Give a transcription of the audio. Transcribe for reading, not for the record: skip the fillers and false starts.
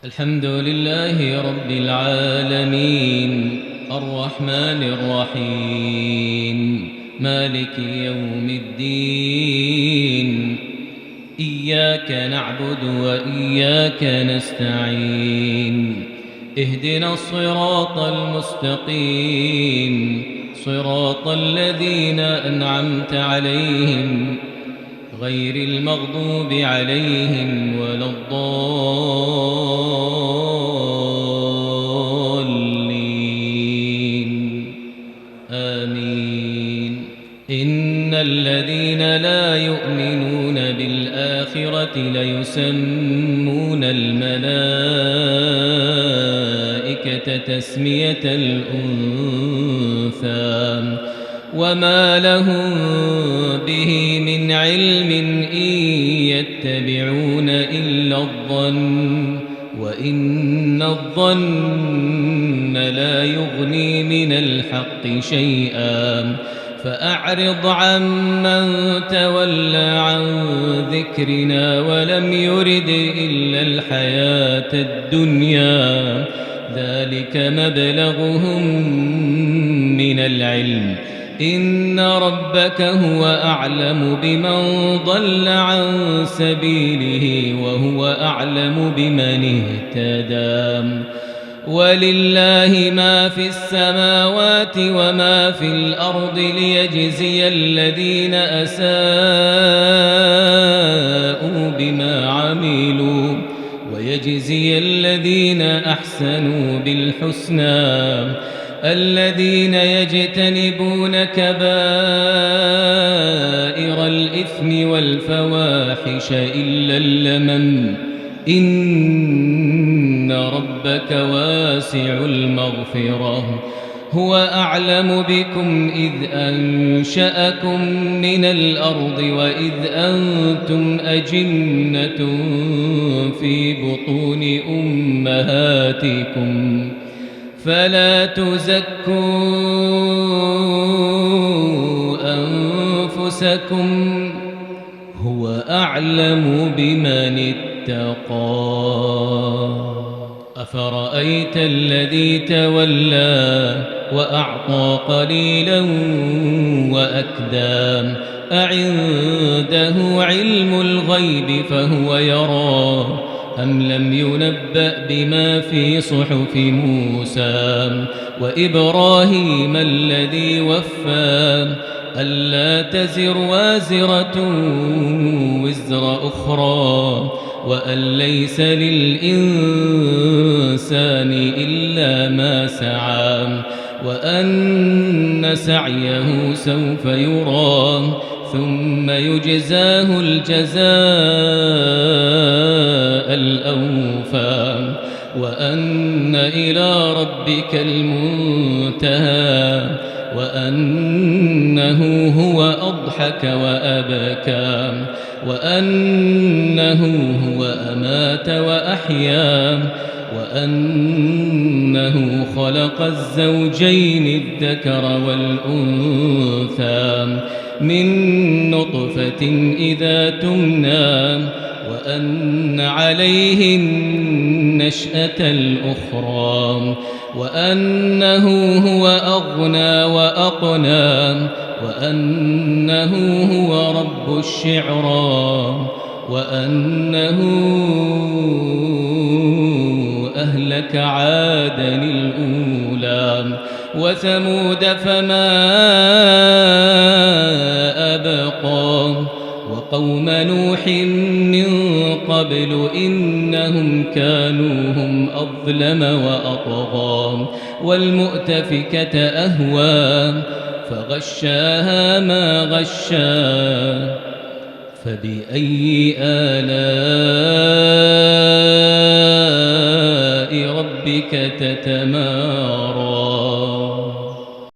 الحمد لله رب العالمين الرحمن الرحيم مالك يوم الدين إياك نعبد وإياك نستعين اهدنا الصراط المستقيم صراط الذين أنعمت عليهم غير المغضوب عليهم ولا الضالين آمين. إن الذين لا يؤمنون بالآخرة ليسمون الملائكة تسمية الأنثى وما لهم به من علم إن يتبعون إلا الظن وإن الظن لا يغني من الحق شيئا فأعرض عمن تولى عن ذكرنا ولم يرد إلا الحياة الدنيا ذلك مبلغهم من العلم إن ربك هو أعلم بمن ضل عن سبيله وهو أعلم بمن اهتدى ولله ما في السماوات وما في الأرض ليجزي الذين أساءوا بما عملوا ويجزي الذين أحسنوا بالحسنى الذين يجتنبون كبائر الإثم والفواحش إلا اللمم إن ربك واسع المغفرة هو أعلم بكم إذ أنشأكم من الأرض وإذ أنتم أجنة في بطون أمهاتكم فلا تزكوا أنفسكم هو أعلم بمن اتقى أفرأيت الذي تولى وأعطى قليلا وأكدى أعنده علم الغيب فهو يرى أم لم ينبأ بما في صحف موسى وإبراهيم الذي وفى ألا تزر وازرة وزر أخرى وأن ليس للإنسان إلا ما سعى وأن سعيه سوف يرى ثم يجزاه الجزاء الأوفى وأن إلى ربك المنتهى وأنه هو أضحك وأبكى وأنه هو أمات وأحيا وأنه خلق الزوجين الذكر والأنثى من نطفة إذا تمنى وأن عليه النشأة الأخرى وأنه هو أغنى وأقنى وأنه هو رب الشعرى وأنه أهلك عادا الأولى وثمود فما أبقى وقوم نوح من قبل إنهم كانوا هم أظلم وأطغى والمؤتفكة أهوى فغشاها ما غشا فبأي آلاء ربك تتمارى